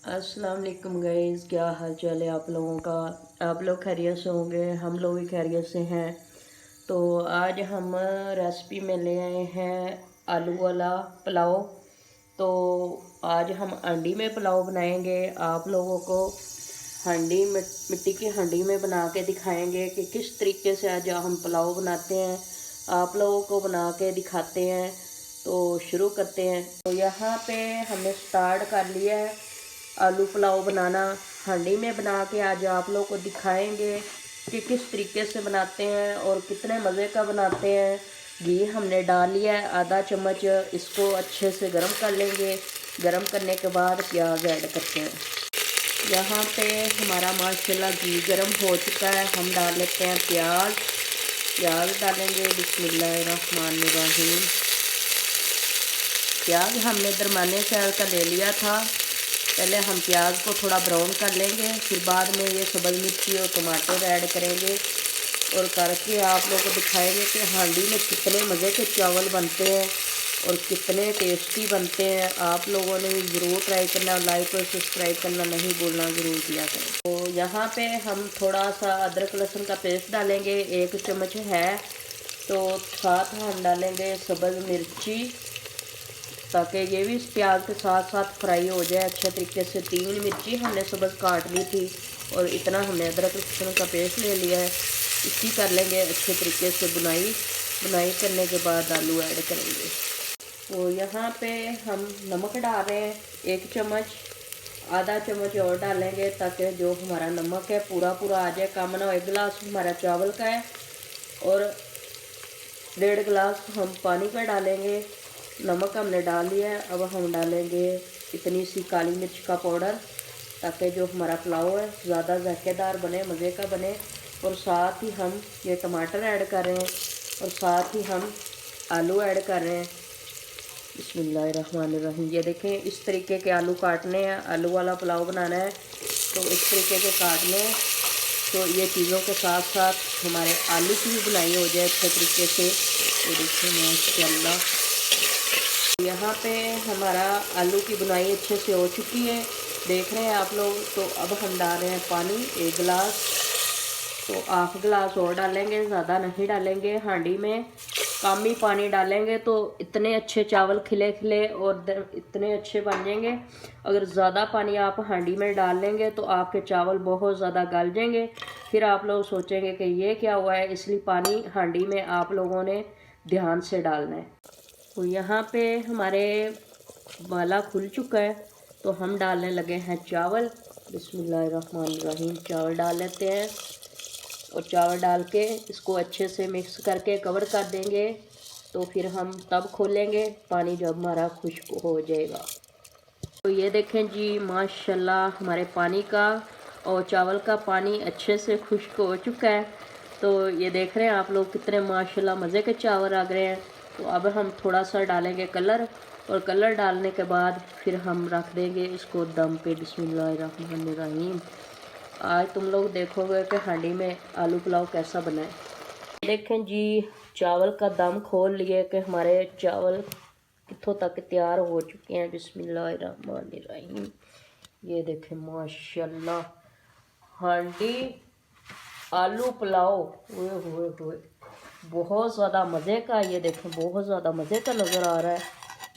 अस्सलाम वालेकुम गाइस, क्या हाल चाल है आप लोगों का। आप लोग खैरियत से होंगे, हम लोग भी खैरियत से हैं। तो आज हम रेसिपी में ले आए हैं आलू वाला पुलाव। तो आज हम हांडी में पुलाव बनाएंगे। आप लोगों को मिट्टी की हांडी में बना के दिखाएंगे कि किस तरीके से आज हम पुलाव बनाते हैं। आप लोगों को बना के दिखाते हैं। तो शुरू करते हैं। तो यहाँ पे हमने स्टार्ट कर लिया है आलू पुलाव बनाना। हांडी में बना के आज आप लोगों को दिखाएंगे कि किस तरीके से बनाते हैं और कितने मज़े का बनाते हैं। घी हमने डाल लिया है आधा चम्मच, इसको अच्छे से गर्म कर लेंगे। गर्म करने के बाद प्याज ऐड करते हैं। यहाँ पे हमारा माशाल्लाह घी गर्म हो चुका है। हम डाल लेते हैं प्याज डालेंगे। बिस्मिल्लाहिर्रहमानिर्रहीम। प्याज हमने दरमियाने साइज़ का ले लिया था। पहले हम प्याज को थोड़ा ब्राउन कर लेंगे, फिर बाद में ये सब्ज़ मिर्ची और टमाटर ऐड करेंगे और करके आप लोगों को दिखाएंगे कि हांडी में कितने मज़े के चावल बनते हैं और कितने टेस्टी बनते हैं। आप लोगों ने भी ज़रूर ट्राई करना, लाइक और सब्सक्राइब करना नहीं भूलना, ज़रूर किया करें। तो यहाँ पे हम थोड़ा सा अदरक लहसुन का पेस्ट डालेंगे, 1 चम्मच है। तो साथ हम डालेंगे सब्ज़ मिर्ची, ताकि ये भी इस प्याज के साथ साथ फ्राई हो जाए अच्छे तरीके से। 3 मिर्ची हमने सब्ज़ काट ली थी और इतना हमने अदरक लहसुन का पेस्ट ले लिया है। इसकी कर लेंगे अच्छे तरीके से बुनाई करने के बाद आलू ऐड करेंगे। तो यहाँ पे हम नमक डाल रहे हैं 1 चम्मच, आधा चम्मच और डालेंगे ताकि जो हमारा नमक है पूरा आ जाए। कम ना हो। 1 गिलास हमारा चावल का है और 1.5 गिलास हम पानी का डालेंगे। नमक हमने डाल लिया है। अब हम डालेंगे इतनी सी काली मिर्च का पाउडर, ताकि जो हमारा पुलाव है ज़्यादा जायकेदार बने, मज़े का बने। और साथ ही हम ये टमाटर ऐड कर रहे हैं और साथ ही हम आलू ऐड कर रहे हैं। बिस्मिल्लाहिर्रहमानिर्रहीम। ये देखें, इस तरीके के आलू काटने हैं। आलू वाला पुलाव बनाना है तो इस तरीके के काटने हैं। तो ये चीज़ों के साथ साथ हमारे आलू की भी बुनाई हो जाए अच्छे तरीके से। तो देखिए माशाल्लाह, यहाँ पे हमारा आलू की बुनाई अच्छे से हो चुकी है, देख रहे हैं आप लोग। तो अब हम डाल रहे हैं पानी 1 गिलास। तो 1/2 गिलास और डालेंगे, ज़्यादा नहीं डालेंगे। हांडी में कम ही पानी डालेंगे तो इतने अच्छे चावल खिले खिले और इतने अच्छे बन जाएंगे। अगर ज़्यादा पानी आप हांडी में डाल लेंगे तो आपके चावल बहुत ज़्यादा गल जाएंगे। फिर आप लोग सोचेंगे कि ये क्या हुआ है, इसलिए पानी हांडी में आप लोगों ने ध्यान से डालना है। तो यहाँ पे हमारे वाला खुल चुका है तो हम डालने लगे हैं चावल। बिस्मिल्लाहिर्रहमानिर्रहीम। चावल डाल लेते हैं और चावल डाल के इसको अच्छे से मिक्स करके कवर कर देंगे। तो फिर हम तब खोलेंगे पानी जब हमारा खुश्क हो जाएगा। तो ये देखें जी, माशाल्लाह हमारे पानी का और चावल का पानी अच्छे से खुश्क हो चुका है। तो ये देख रहे हैं आप लोग कितने माशाल्लाह मज़े के चावल आ गए हैं। तो अब हम थोड़ा सा डालेंगे कलर और कलर डालने के बाद फिर हम रख देंगे इसको दम पे। बिस्मिल्लाहिर्रहमानिर्रहीम। आज तुम लोग देखोगे कि हांडी में आलू पुलाव कैसा बना है। देखें जी, चावल का दम खोल लिए कि हमारे चावल कितों तक तैयार हो चुके हैं। बिस्मिल्लाहिर्रहमानिर्रहीम। ये देखें माशाल्लाह, हांडी आलू पुलाव हुए बहुत ज़्यादा मज़े का। ये देखें, बहुत ज़्यादा मज़े का नज़र आ रहा है।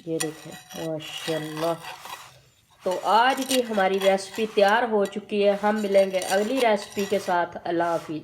ये देखें माशाल्लाह। तो आज की हमारी रेसिपी तैयार हो चुकी है। हम मिलेंगे अगली रेसिपी के साथ। अल्लाह हाफिज़।